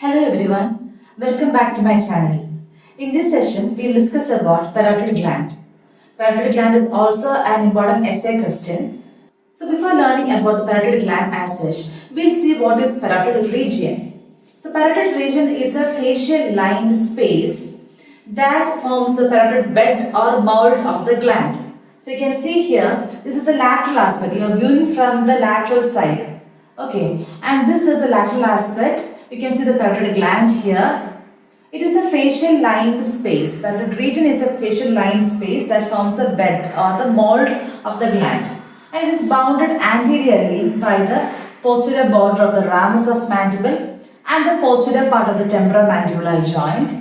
Hello everyone, welcome back to my channel. In this session, we'll discuss about parotid gland. Parotid gland is also an important essay question. So before learning about the parotid gland as such, we'll see what is parotid region. So parotid region is a facial lined space that forms the parotid bed or mold of the gland. So you can see here, this is the lateral aspect. You are viewing from the lateral side. Okay, and this is a lateral aspect. You can see the parotid gland here. It is a facial lined space. Parotid region is a facial lined space that forms the bed or the mold of the gland. And it is bounded anteriorly by the posterior border of the ramus of mandible and the posterior part of the temporomandibular joint.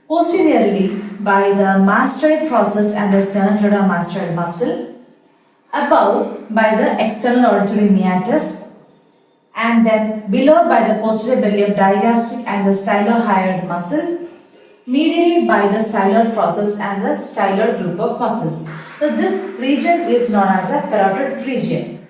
Posteriorly by the mastoid process and the sternocleidomastoid muscle. Above by the external auditory meatus, and then below by the posterior belly of digastric and the stylohyoid muscles, medially by the styloid process and the styloid group of muscles. So this region is known as a parotid region.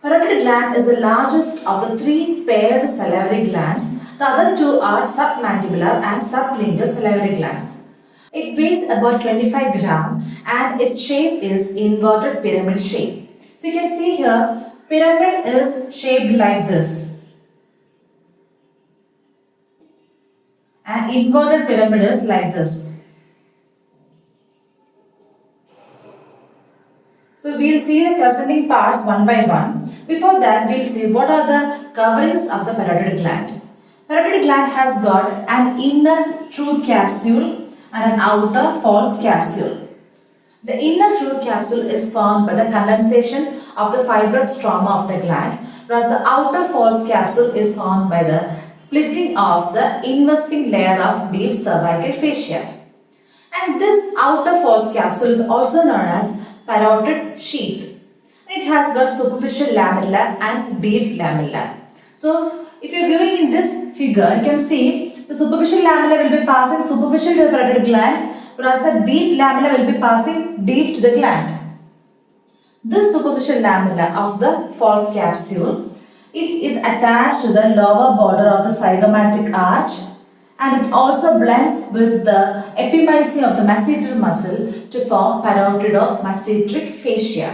Parotid gland is the largest of the three paired salivary glands. The other two are submandibular and sublingual salivary glands. It weighs about 25 gram and its shape is inverted pyramid shape. So you can see here, pyramid is shaped like this. And inverted pyramid is like this. So we'll see the presenting parts one by one. Before that, we'll see what are the coverings of the parotid gland. Parotid gland has got an inner true capsule and an outer false capsule. The inner true capsule is formed by the condensation of the fibrous stroma of the gland, whereas the outer false capsule is formed by the splitting of the investing layer of deep cervical fascia. And this outer false capsule is also known as parotid sheath. It has got superficial lamella and deep lamella. So, if you are viewing in this figure, you can see the superficial lamella will be passing superficial to the parotid gland, whereas the deep lamella will be passing deep to the gland. This superficial lamella of the false capsule, it is attached to the lower border of the zygomatic arch, and it also blends with the epimysium of the masseter muscle to form parotidomasseteric fascia.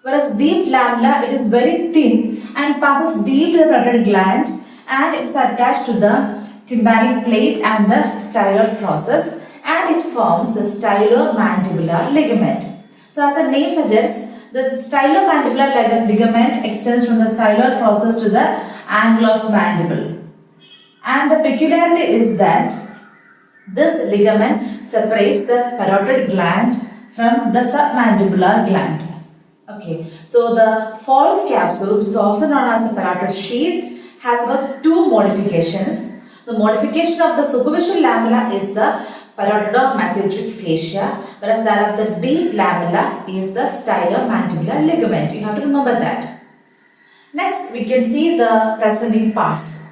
Whereas deep lamella, it is very thin and passes deep to the parotid gland, and it is attached to the tympanic plate and the styloid process, and it forms the stylomandibular ligament. So as the name suggests, the stylomandibular ligament extends from the styloid process to the angle of mandible. And the peculiarity is that this ligament separates the parotid gland from the submandibular gland. Okay, so the false capsule, which is also known as the parotid sheath, has got two modifications. The modification of the superficial lamella is the parotidomasseteric fascia, whereas that of the deep lamella is the stylomandibular ligament. You have to remember that. Next, we can see the presenting parts.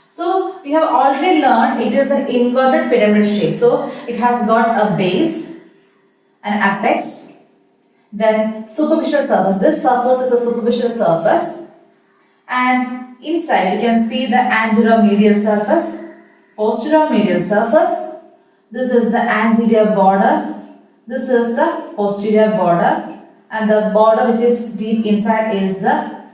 So, we have already learned it is an inverted pyramid shape. So, it has got a base, an apex, then superficial surface. This surface is a superficial surface, and inside you can see the anteromedial surface, posteromedial surface. This is the anterior border, this is the posterior border, and the border which is deep inside is the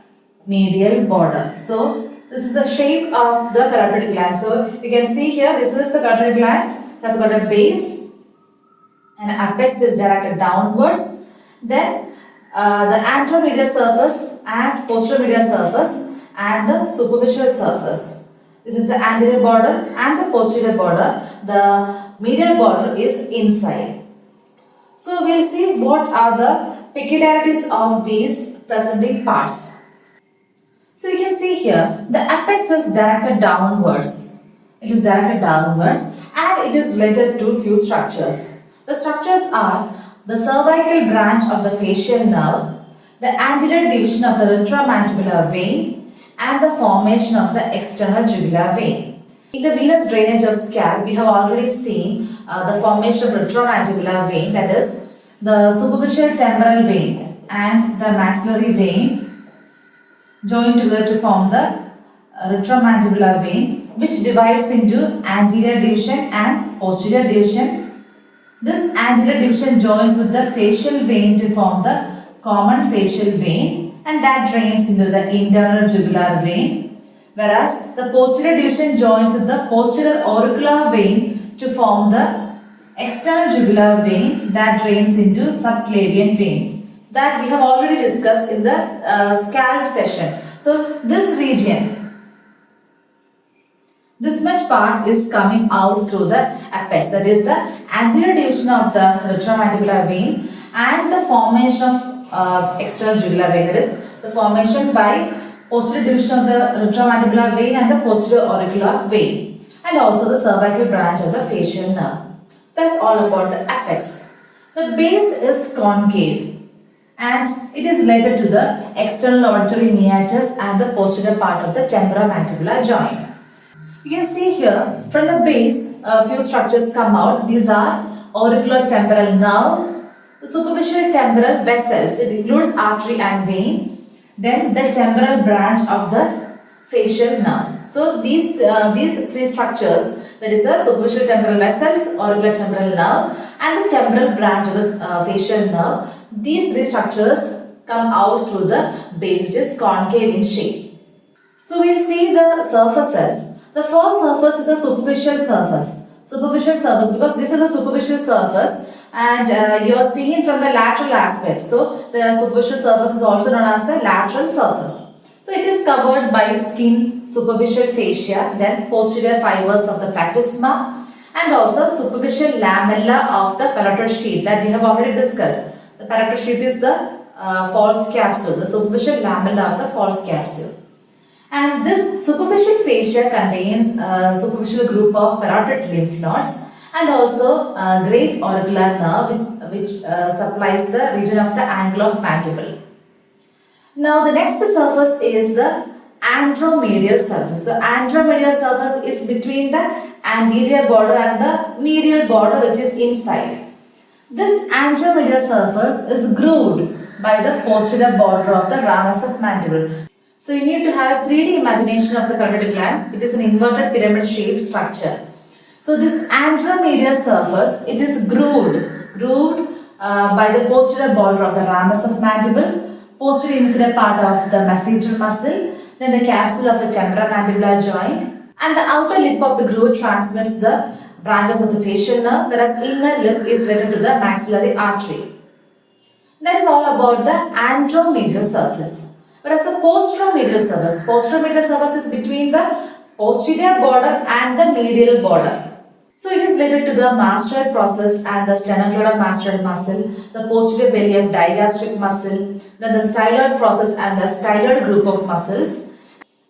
medial border. So this is the shape of the parotid gland. So you can see here, this is the parotid gland. It has got a base, and apex is directed downwards. Then the anteromedial surface and posteromedial surface and the superficial surface. This is the anterior border and the posterior border. The medial border is inside. So we'll see what are the peculiarities of these presenting parts. So you can see here, the apex is directed downwards. It is directed downwards and it is related to few structures. The structures are the cervical branch of the facial nerve, the anterior division of the retromandibular vein, and the formation of the external jugular vein. In the venous drainage of scalp, we have already seen the formation of retromandibular vein, that is the superficial temporal vein and the maxillary vein joined together to form the retromandibular vein, which divides into anterior division and posterior division. This anterior division joins with the facial vein to form the common facial vein, and that drains into the internal jugular vein, whereas the posterior division joins with the posterior auricular vein to form the external jugular vein that drains into subclavian vein. So that we have already discussed in the scalp session. So this region, this much part is coming out through the apex, that is the anterior division of the retromandibular vein and the formation of external jugular vein, that is the formation by posterior division of the retromandibular vein and the posterior auricular vein, and also the cervical branch of the facial nerve. So that's all about the apex. The base is concave and it is related to the external auditory meatus and the posterior part of the temporomandibular joint. You can see here from the base a few structures come out. These are auriculotemporal nerve, the superficial temporal vessels, it includes artery and vein, then the temporal branch of the facial nerve. So these three structures, that is the superficial temporal vessels, auriculotemporal nerve and the temporal branch of the facial nerve, these three structures come out through the base, which is concave in shape. So we'll see the surfaces. The first surface is a superficial surface. Superficial surface, because this is a superficial surface and you are seeing from the lateral aspect. So the superficial surface is also known as the lateral surface. So it is covered by skin, superficial fascia, then posterior fibers of the platysma and also superficial lamella of the parotid sheath that we have already discussed. The parotid sheath is the false capsule, the superficial lamella of the false capsule. And this superficial fascia contains a superficial group of parotid lymph nodes and also a great auricular nerve which supplies the region of the angle of mandible. Now the next surface is the anteromedial surface. The anteromedial surface is between the anterior border and the medial border, which is inside. This anteromedial surface is grooved by the posterior border of the ramus of mandible. So you need to have a 3D imagination of the parotid gland. It is an inverted pyramid shaped structure. So this anteromedial surface, it is grooved by the posterior border of the ramus of mandible, posterior inferior part of the masseter muscle, then the capsule of the temporomandibular joint, and the outer lip of the groove transmits the branches of the facial nerve, whereas inner lip is related to the maxillary artery. That is all about the anteromedial surface. Whereas the posteromedial surface is between the posterior border and the medial border. So it is related to the mastoid process and the sternocleidomastoid muscle, the posterior belly of digastric muscle, then the styloid process and the styloid group of muscles,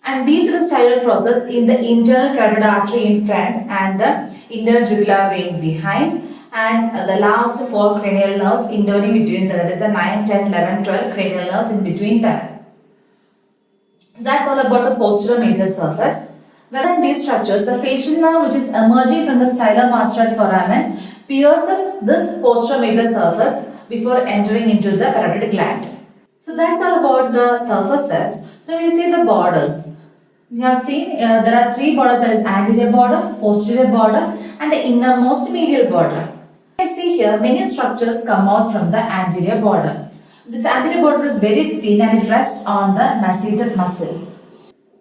and deep to the styloid process in the internal carotid artery in front and the internal jugular vein behind, and the last 4 cranial nerves intervening between them, that is the 9, 10, 11, 12 cranial nerves in between them. So that's all about the posteromedial surface. Within these structures, the facial nerve, which is emerging from the stylomastoid foramen, pierces this posteromedial surface before entering into the parotid gland. So that's all about the surfaces. So we see the borders. We have seen there are 3 borders, that is anterior border, posterior border and the innermost medial border. You can see here many structures come out from the anterior border. This anterior border is very thin and it rests on the masseter muscle.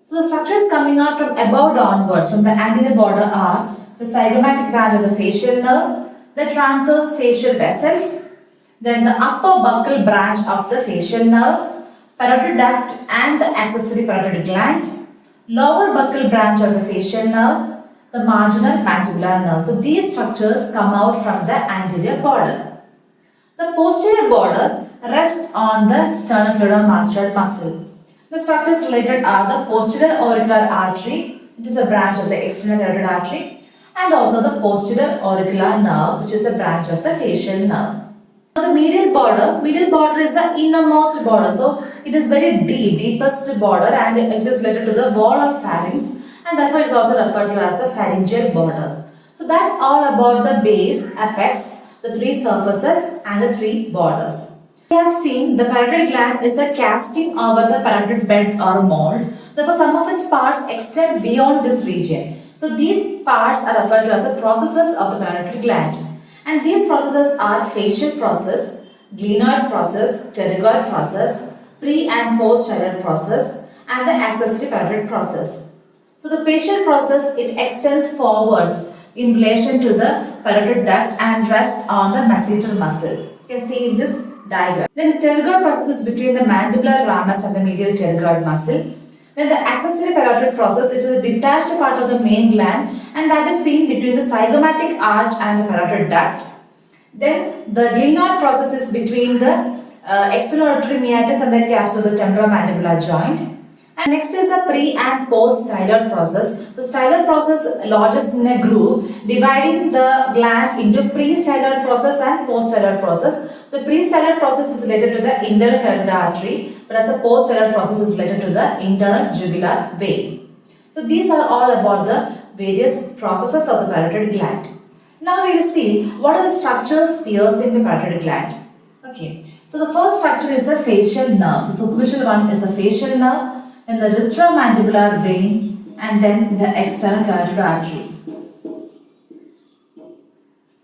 So the structures coming out from above downwards from the anterior border are the zygomatic branch of the facial nerve, the transverse facial vessels, then the upper buccal branch of the facial nerve, parotid duct and the accessory parotid gland, lower buccal branch of the facial nerve, the marginal mandibular nerve. So these structures come out from the anterior border. The posterior border rests on the sternocleidomastoid muscle. The structures related are the posterior auricular artery, which is a branch of the external carotid artery, and also the posterior auricular nerve, which is a branch of the facial nerve. Now the medial border is the innermost border. So it is very deepest border and it is related to the wall of pharynx, and therefore it is also referred to as the pharyngeal border. So that's all about the base, apex, the 3 surfaces and the 3 borders. We have seen the parotid gland is a casting over the parotid bed or mold Therefore, some of its parts extend beyond this region. So these parts are referred to as the processes of the parotid gland. And these processes are facial process, glenoid process, pterygoid process, pre and post thyroid process, and the accessory parotid process. So the facial process, it extends forwards in relation to the parotid duct and rests on the masseter muscle. You can see in this diagram. Then the pterygoid process is between the mandibular ramus and the medial pterygoid muscle. Then the accessory parotid process, it is a detached part of the main gland and that is seen between the zygomatic arch and the parotid duct. Then the glenoid process is between the external auditory meatus and the capsule of the temporomandibular joint. And next is the pre and post styloid process. The styloid process lodges in a groove dividing the gland into pre-styloid process and post-styloid process. The pre-styloid process is related to the internal carotid artery, whereas the post-styloid process is related to the internal jugular vein. So these are all about the various processes of the parotid gland. Now we will see what are the structures piercing the parotid gland. Okay, so the first structure is the facial nerve. The superficial one is the facial nerve, then the retromandibular vein, and then the external carotid artery.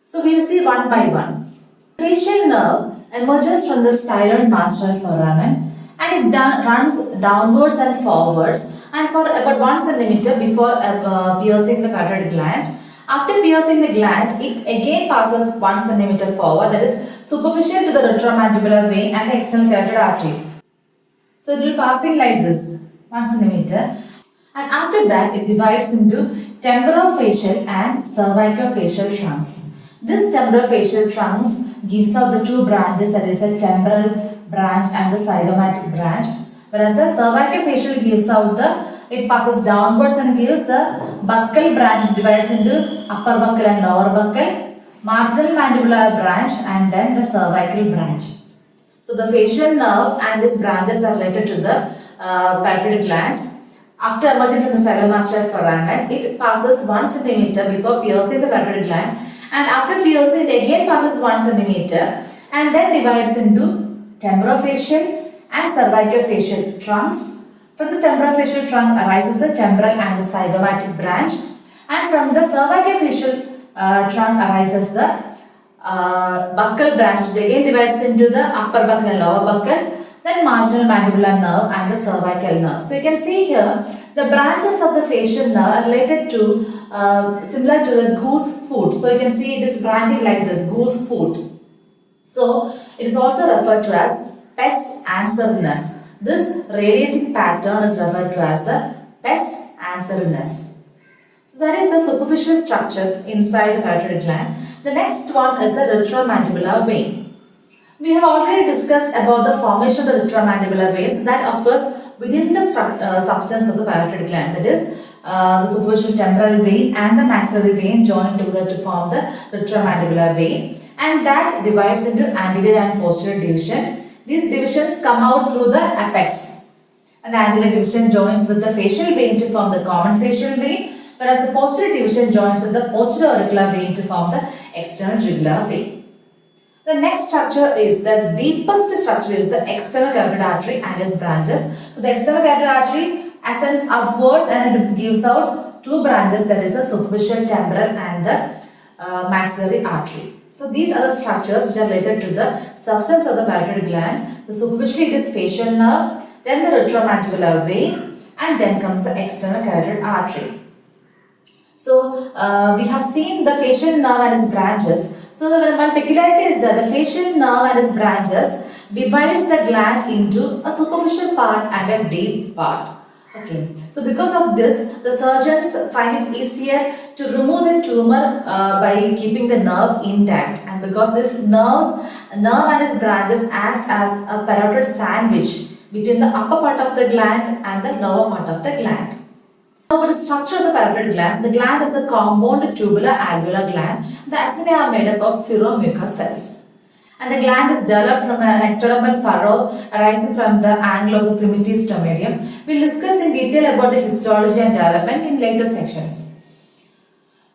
So we will see one by one. Facial nerve emerges from the styloid mastoid foramen and it runs downwards and forwards and for about 1 centimeter before piercing the parotid gland. After piercing the gland, it again passes 1 centimeter forward, that is superficial to the retromandibular vein and the external carotid artery. So it will passing like this, 1 centimeter, and after that it divides into temporofacial and cervicofacial trunks. This temporofacial trunks gives out the two branches, that is the temporal branch and the zygomatic branch, whereas the cervicofacial gives out it passes downwards and gives the buccal branch, divides into upper buccal and lower buccal, marginal mandibular branch and then the cervical branch. So the facial nerve and its branches are related to the parotid gland. After emerging from the stylomastoid foramen, it passes 1 centimeter before piercing the parotid gland, and after piercing it again passes 1 centimeter and then divides into temporofacial and cervicofacial trunks. From the temporofacial trunk arises the temporal and the zygomatic branch, and from the cervicofacial trunk arises the buccal branch, which again divides into the upper buccal and lower buccal, then marginal mandibular nerve and the cervical nerve. So you can see here the branches of the facial nerve are related to similar to the goose foot. So you can see it is branching like this, goose foot. So it is also referred to as pes anserinus. This radiating pattern is referred to as the pes anserinus. So that is the superficial structure inside the parotid gland. The next one is the retromandibular vein. We have already discussed about the formation of the retromandibular vein. So that occurs within the substance of the parotid gland. That is the superficial temporal vein and the maxillary vein join together to form the retromandibular vein, and that divides into anterior and posterior division. These divisions come out through the apex, and the anterior division joins with the facial vein to form the common facial vein, whereas the posterior division joins with the posterior auricular vein to form the external jugular vein. The next structure is the deepest structure is the external carotid artery and its branches. So the external carotid artery ascends upwards and it gives out two branches, that is the superficial temporal and the maxillary artery. So these are the structures which are related to the substance of the parotid gland. The superficially it is facial nerve, then the retromandibular vein, and then comes the external carotid artery. So we have seen the facial nerve and its branches. So the one peculiarity is that the facial nerve and its branches divides the gland into a superficial part and a deep part. Okay, so because of this, the surgeons find it easier to remove the tumor by keeping the nerve intact, and because this nerve and its branches act as a parotid sandwich between the upper part of the gland and the lower part of the gland. Now, about the structure of the parotid gland, the gland is a compound tubular alveolar gland. The acini are made up of seromucous cells. And the gland is developed from an ectodermal furrow arising from the angle of the primitive stomatium. We will discuss in detail about the histology and development in later sections.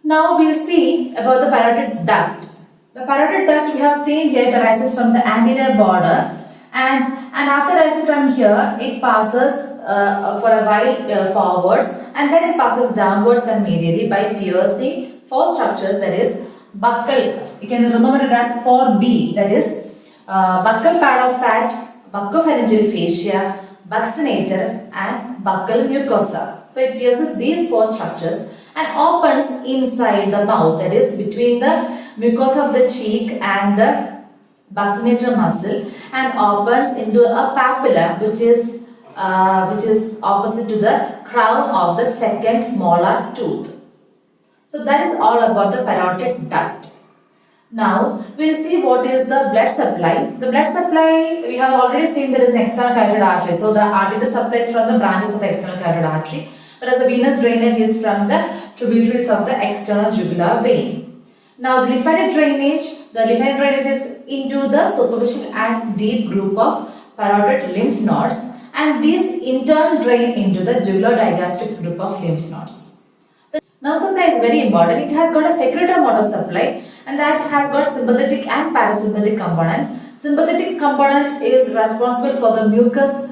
Now we will see about the parotid duct. The parotid duct we have seen here, it arises from the anterior border, and after rising from here, it passes for a while forwards, and then it passes downwards and medially by piercing four structures, that is buccal. You can remember it as 4B, that is buccal pad of fat, buccopharyngeal fascia, buccinator, and buccal mucosa. So it pierces these four structures and opens inside the mouth, that is between the mucosa of the cheek and the buccinator muscle, and opens into a papilla which is opposite to the crown of the second molar tooth. So that is all about the parotid duct. Now we will see what is the blood supply. The blood supply, we have already seen there is an external carotid artery. So the artery supplies from the branches of the external carotid artery, whereas the venous drainage is from the tributaries of the external jugular vein. Now the lymphatic drainage is into the superficial and deep group of parotid lymph nodes, and these in turn drain into the jugular-digastric group of lymph nodes. The nerve supply is very important. It has got a secretomotor supply, and that has got sympathetic and parasympathetic component. Sympathetic component is responsible for the mucus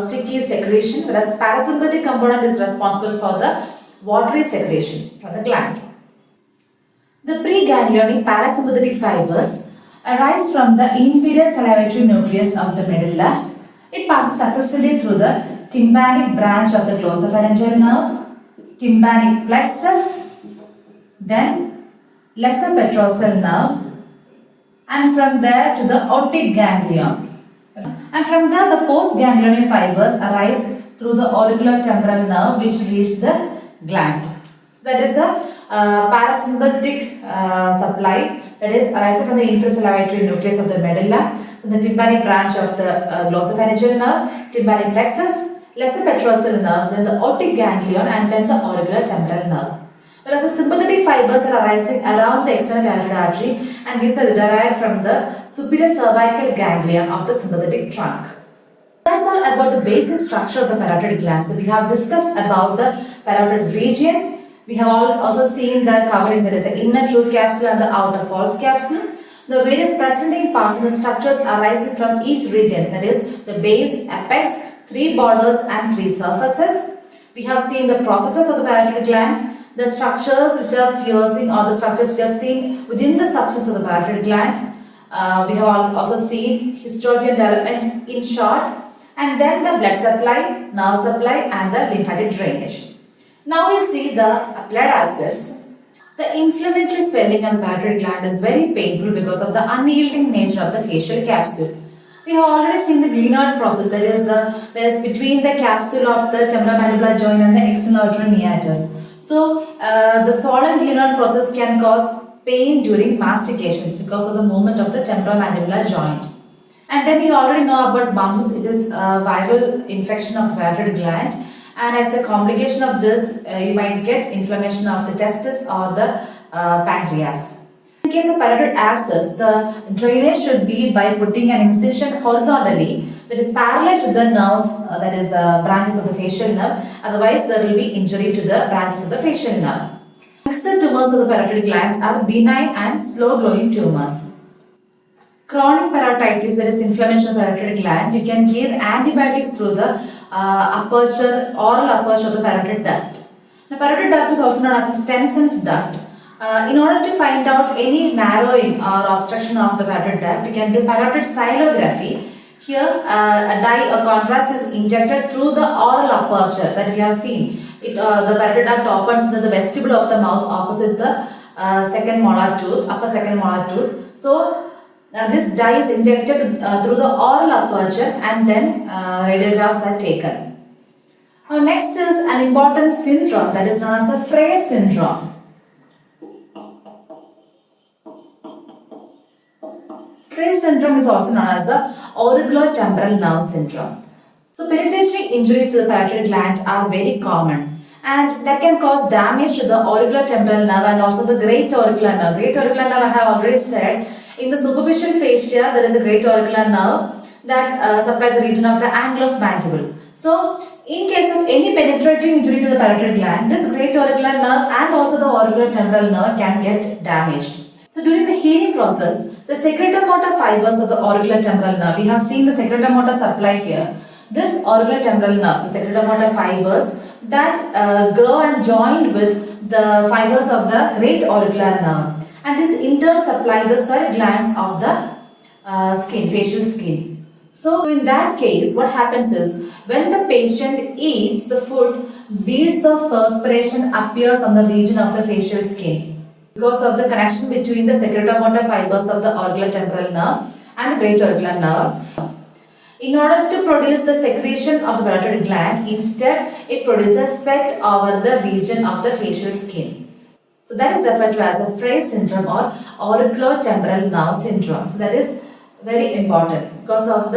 sticky secretion, whereas parasympathetic component is responsible for the watery secretion from the gland. The preganglionic parasympathetic fibers arise from the inferior salivatory nucleus of the medulla. It passes successively through the tympanic branch of the glossopharyngeal nerve, tympanic plexus, then lesser petrosal nerve, and from there to the otic ganglion. And from there the postganglionic fibers arise through the auriculotemporal nerve which reach the gland. So that is the parasympathetic supply, that is arising from the inferior salivatory nucleus of the medulla, the tympanic branch of the glossopharyngeal nerve, tympanic plexus, lesser petrosal nerve, then the otic ganglion, and then the auriculotemporal nerve. Whereas the sympathetic fibers are arising around the external carotid artery, and these are derived from the superior cervical ganglion of the sympathetic trunk. That's all about the basic structure of the parotid gland. So we have discussed about the parotid region. We have also seen the coverings, that is the inner true capsule and the outer false capsule. The various presenting parts of the structures arising from each region, that is the base, apex, three borders and three surfaces. We have seen the processes of the parotid gland, the structures which are piercing or the structures which are seen within the substance of the parotid gland. We have also seen histology and development in short, and then the blood supply, nerve supply, and the lymphatic drainage. Now we'll see the applied aspects. The inflammatory swelling on the parotid gland is very painful because of the unyielding nature of the facial capsule. We have already seen the glenoid process, that is between the capsule of the temporomandibular joint and the external auditory meatus. So the swollen glenoid process can cause pain during mastication because of the movement of the temporomandibular joint. And then you already know about mumps. It is a viral infection of the parotid gland, and as a complication of this you might get inflammation of the testis or the pancreas. In case of parotid abscess, the drainage should be by putting an incision horizontally that is parallel to the nerves, that is the branches of the facial nerve. Otherwise there will be injury to the branches of the facial nerve. External tumors of the parotid gland are benign and slow growing tumors. Chronic parotitis, that is inflammation of the parotid gland, you can give antibiotics through the oral aperture of the parotid duct. The parotid duct is also known as the Stenson's duct. In order to find out any narrowing or obstruction of the parotid duct, you can do parotid sclerography. Here a dye, a contrast is injected through the oral aperture that we have seen. The parotid duct opens into the vestibule of the mouth opposite the second molar tooth, upper second molar tooth. So this dye is injected through the oral aperture, and then radiographs are taken. Next is an important syndrome that is known as the Frey syndrome. Frey syndrome is also known as the auriculotemporal nerve syndrome. So penetrating injuries to the parotid gland are very common, and that can cause damage to the auriculotemporal nerve and also the great auricular nerve. Great auricular nerve, I have already said, in the superficial fascia there is a great auricular nerve that supplies the region of the angle of mandible. So in case of any penetrating injury to the parotid gland, this great auricular nerve and also the auriculotemporal nerve can get damaged. So during the healing process, the secretomotor fibers of the auriculotemporal nerve, we have seen the secretomotor supply here. this auricular temporal nerve, the secretory motor fibers that grow and joined with the fibers of the great auricular nerve, and this in turn supply the sweat glands of the skin, facial skin. So in that case, what happens is when the patient eats the food, beads of perspiration appears on the region of the facial skin because of the connection between the secretomotor fibers of the auricular temporal nerve and the great auricular nerve. In order to produce the secretion of the parotid gland, instead it produces sweat over the region of the facial skin. So that is referred to as a Frey syndrome or auriculotemporal nerve syndrome. So that is very important because of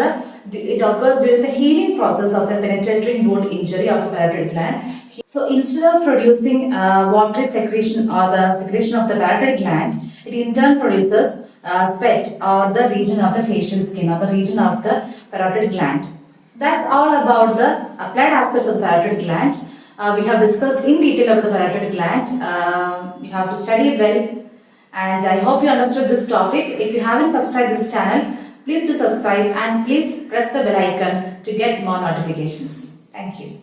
it occurs during the healing process of a penetrating wound injury of the parotid gland. So instead of producing watery secretion or the secretion of the parotid gland, it in turn produces sweat or the region of the facial skin or the region of the parotid gland. So that's all about the applied aspects of the parotid gland. We have discussed in detail about the parotid gland. You have to study it well. And I hope you understood this topic. If you haven't subscribed this channel, please do subscribe and please press the bell icon to get more notifications. Thank you.